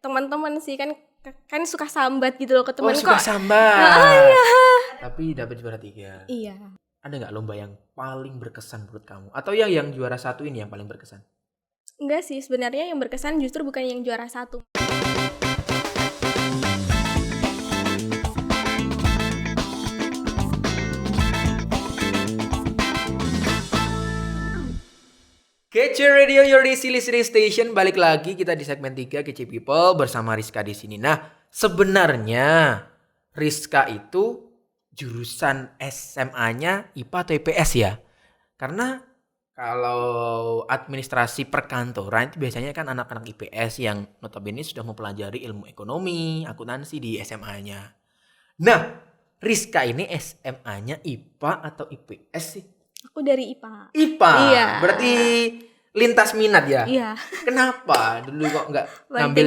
teman-teman sih kan suka sambat gitu loh ke teman suka kok. sambat. Iya. Tapi dapat juara 3. Iya. Ada nggak lomba yang paling berkesan menurut kamu? Atau yang juara 1 ini yang paling berkesan? Enggak sih, sebenarnya yang berkesan justru bukan yang juara 1. Kece Radio, your easy listening station. Balik lagi kita di segmen 3 Kece People bersama Rizka di sini. Nah, sebenarnya Rizka itu jurusan SMA-nya IPA atau IPS ya? Karena kalau administrasi perkantoran itu biasanya kan anak-anak IPS yang notabene sudah mempelajari ilmu ekonomi, akuntansi di SMA-nya. Nah, Rizka ini SMA-nya IPA atau IPS sih? Aku dari IPA. IPA? Iya. Berarti lintas minat ya? Iya. Kenapa dulu kok nggak ngambil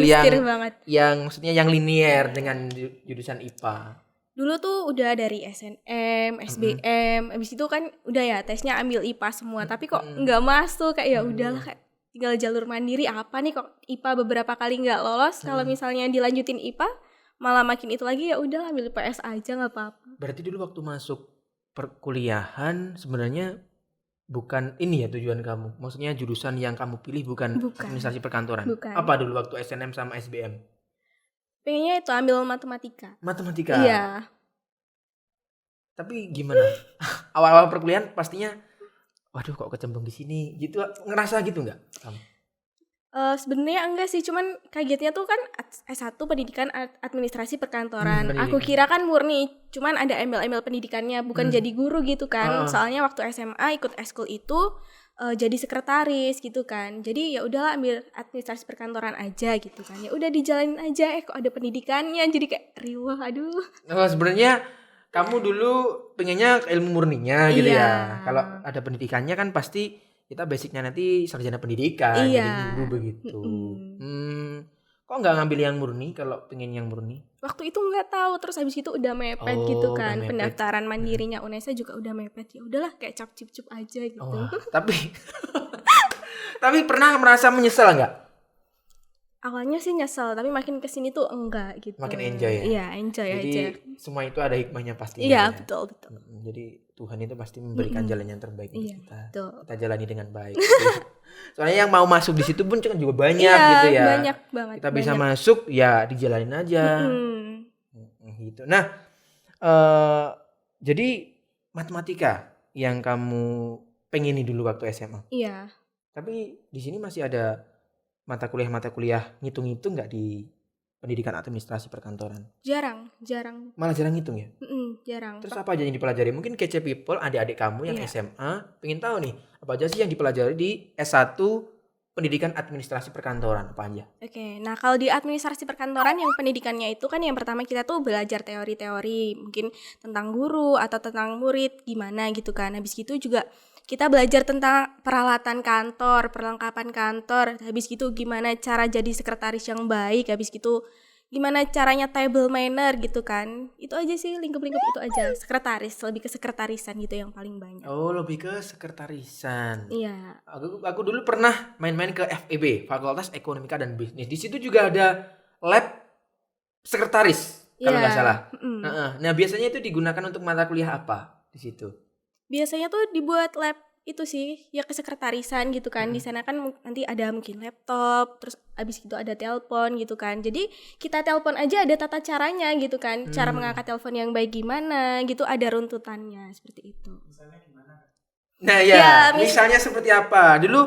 yang maksudnya yang linier dengan jurusan IPA? Dulu tuh udah dari SNM, SBM, abis itu kan udah ya tesnya ambil IPA semua, tapi kok nggak masuk, kayak ya udahlah kayak tinggal jalur mandiri apa nih kok IPA beberapa kali nggak lolos, kalau misalnya dilanjutin IPA malah makin itu lagi, ya udah ambil IPS aja nggak apa-apa. Berarti dulu waktu masuk perkuliahan sebenarnya bukan ini ya tujuan kamu, maksudnya jurusan yang kamu pilih bukan. Administrasi perkantoran. Bukan. Apa dulu waktu SNM sama SBM? Pengennya itu ambil matematika. Matematika? Iya. Tapi gimana? Awal-awal perkuliahan pastinya, waduh kok kecemplung di sini, gitu, ngerasa gitu nggak kamu? Sebenarnya enggak sih, cuman kagetnya tuh kan S1 pendidikan administrasi perkantoran. Aku kira kan murni, cuman ada embel-embel pendidikannya, bukan jadi guru gitu kan. Soalnya waktu SMA ikut eskul itu jadi sekretaris gitu kan. Jadi ya udahlah ambil administrasi perkantoran aja gitu kan. Ya udah dijalanin aja, kok ada pendidikannya, jadi kayak riwah, aduh. Sebenarnya kamu dulu pengennya ilmu murninya gitu ya. Kalau ada pendidikannya kan pasti kita basicnya nanti sarjana pendidikan, jadi guru begitu. Kok nggak ngambil yang murni kalau pengen yang murni? Waktu itu nggak tahu, terus habis itu udah mepet gitu kan, pendaftaran mandirinya UNESA juga udah mepet, ya udahlah kayak cap-cip aja gitu. Tapi pernah merasa menyesal nggak? Awalnya sih nyesel, tapi makin kesini tuh enggak gitu. Makin enjoy ya? Iya, enjoy jadi, aja. Jadi semua itu ada hikmahnya pastinya. Iya, ya? betul. Jadi Tuhan itu pasti memberikan jalan yang terbaik untuk kita. Betul. Kita jalani dengan baik. Soalnya yang mau masuk di situ pun juga banyak gitu ya. Banyak banget. Kita bisa masuk ya dijalanin aja. Gitu. Nah, jadi matematika yang kamu pengini dulu waktu SMA. Iya. Tapi di sini masih ada mata kuliah ngitung-ngitung nggak di pendidikan administrasi perkantoran? Jarang. Malah jarang ngitung ya? Jarang. Terus apa aja yang dipelajari? Mungkin Kece People, adik-adik kamu yang SMA pengen tahu nih, apa aja sih yang dipelajari di S1 pendidikan administrasi perkantoran, apa aja? Oke, nah kalau di administrasi perkantoran yang pendidikannya itu kan yang pertama kita tuh belajar teori-teori, mungkin tentang guru atau tentang murid gimana gitu kan. Habis gitu juga kita belajar tentang peralatan kantor, perlengkapan kantor, habis gitu gimana cara jadi sekretaris yang baik, habis gitu gimana caranya table manner gitu kan. Itu aja sih, lingkup-lingkup itu aja. Sekretaris, lebih ke sekretarisan gitu yang paling banyak. Oh, lebih ke sekretarisan. Iya. Aku dulu pernah main-main ke FEB, Fakultas Ekonomika dan Bisnis. Di situ juga ada lab sekretaris, kalau nggak salah. Nah, biasanya itu digunakan untuk mata kuliah apa di situ? Biasanya tuh dibuat lab itu sih ya kesekretarisan gitu kan. Di sana kan nanti ada mungkin laptop, terus abis itu ada telepon gitu kan. Jadi kita telepon aja ada tata caranya gitu kan. Cara mengangkat telepon yang baik gimana gitu, ada runtutannya seperti itu. Misalnya gimana? Nah ya misalnya seperti apa? Dulu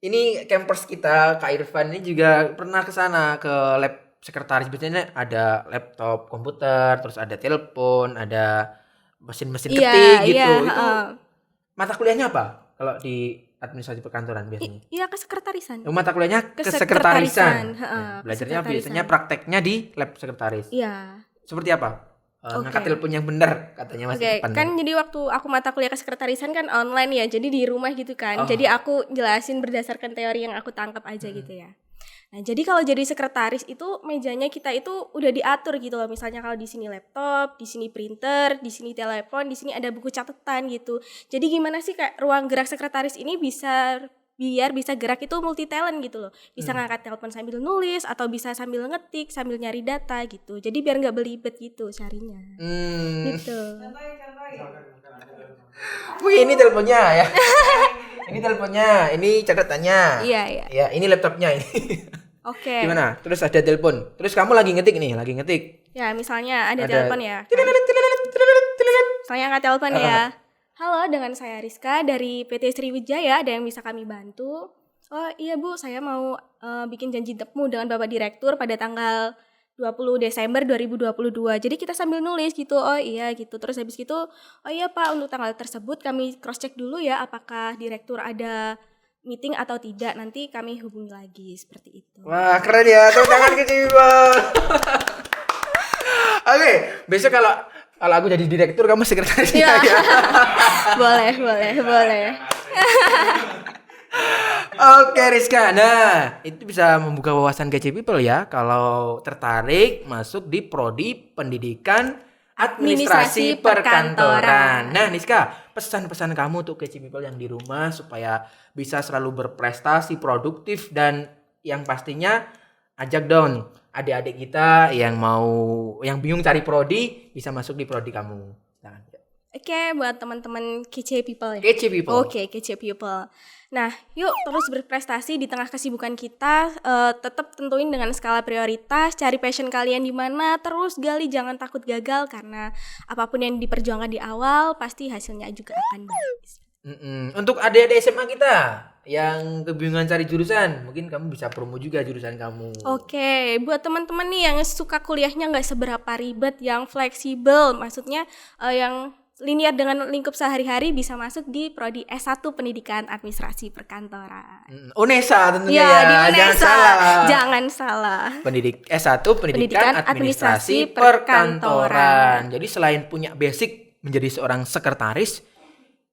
ini campers kita Kak Irfan ini juga pernah ke sana ke lab sekretaris. Biasanya ada laptop, komputer, terus ada telepon, ada mesin-mesin ketik gitu. Itu mata kuliahnya apa kalau di administrasi perkantoran biasanya? Iya, kesekretarisan. Mata kuliahnya kesekretarisan. Belajarnya biasanya prakteknya di lab sekretaris. Iya. Seperti apa? Ngangkat telepon yang benar katanya Mas Irfan. Kan jadi waktu aku mata kuliah kesekretarisan kan online ya, jadi di rumah gitu kan. Jadi aku jelasin berdasarkan teori yang aku tangkap aja gitu ya. Nah, jadi kalau jadi sekretaris itu mejanya kita itu udah diatur gitu loh. Misalnya kalau di sini laptop, di sini printer, di sini telepon, di sini ada buku catatan gitu. Jadi gimana sih kayak ruang gerak sekretaris ini bisa biar bisa gerak itu multi talent gitu loh. Bisa ngangkat telepon sambil nulis atau bisa sambil ngetik, sambil nyari data gitu. Jadi biar nggak belibet gitu carinya. Gitu. Wih, ini teleponnya ya. Ini teleponnya, ini catatannya. Iya. Ya, ini laptopnya ini. Oke. Gimana? Terus ada telepon. Terus kamu lagi ngetik nih, lagi ngetik. Ya, misalnya ada telepon ya. Saya angkat telepon ya. Halo, dengan saya Rizka dari PT Sriwijaya. Ada yang bisa kami bantu? Oh iya Bu, saya mau bikin janji temu dengan Bapak Direktur pada tanggal 20 Desember 2022. Jadi kita sambil nulis gitu. Oh iya gitu. Terus habis gitu, oh iya Pak, untuk tanggal tersebut kami cross check dulu ya apakah Direktur ada meeting atau tidak. Nanti kami hubungi lagi seperti itu. Wah, keren ya. Tepuk tangan ke Cibol. Oke, besok kalau aku jadi direktur, kamu sekretarisnya ya. boleh. Oke Rizka, nah itu bisa membuka wawasan kece people ya kalau tertarik masuk di Prodi Pendidikan Administrasi Perkantoran. Nah Rizka, pesan-pesan kamu untuk kece people yang di rumah supaya bisa selalu berprestasi, produktif, dan yang pastinya ajak dong adik-adik kita yang bingung cari prodi bisa masuk di prodi kamu. Oke, buat teman-teman kece people ya. Kece people. Oke, kece people. Nah, yuk terus berprestasi di tengah kesibukan kita. Tetap tentuin dengan skala prioritas, cari passion kalian di mana, terus gali, jangan takut gagal karena apapun yang diperjuangkan di awal pasti hasilnya juga akan bagus. Untuk adik-adik SMA kita yang kebingungan cari jurusan, mungkin kamu bisa promo juga jurusan kamu. Oke, buat teman-teman nih yang suka kuliahnya nggak seberapa ribet, yang fleksibel, maksudnya yang linear dengan lingkup sehari-hari bisa masuk di Prodi S1 Pendidikan Administrasi Perkantoran. UNESA tentunya ya. Di UNESA. Jangan salah. S1 Pendidikan Administrasi Perkantoran. Jadi selain punya basic menjadi seorang sekretaris,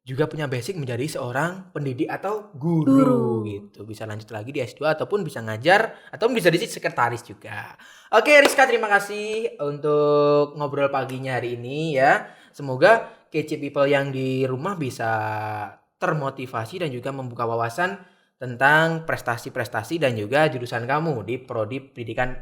juga punya basic menjadi seorang pendidik atau guru gitu. Bisa lanjut lagi di S2 ataupun bisa ngajar ataupun bisa jadi sekretaris juga. Oke Rizka, terima kasih untuk ngobrol paginya hari ini ya. Semoga kece people yang di rumah bisa termotivasi dan juga membuka wawasan tentang prestasi-prestasi dan juga jurusan kamu di Prodi Pendidikan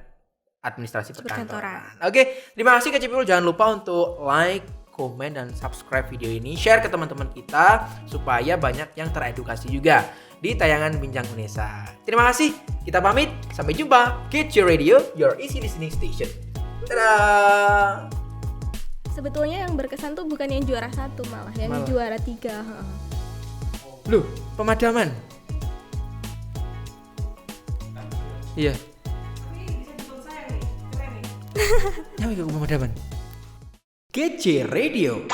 Administrasi Perkantoran. Oke, terima kasih kece people. Jangan lupa untuk like, komen, dan subscribe video ini. Share ke teman-teman kita supaya banyak yang teredukasi juga di tayangan Bincang UNESA. Terima kasih. Kita pamit. Sampai jumpa. Kece Radio, your easy listening station. Dadah. Sebetulnya yang berkesan tuh bukan yang juara 1 malah yang juara 3. Loh, pemadaman. Iya. Tapi bisa saya nih, keren nih. Nyampe ke pemadaman. Kece Radio.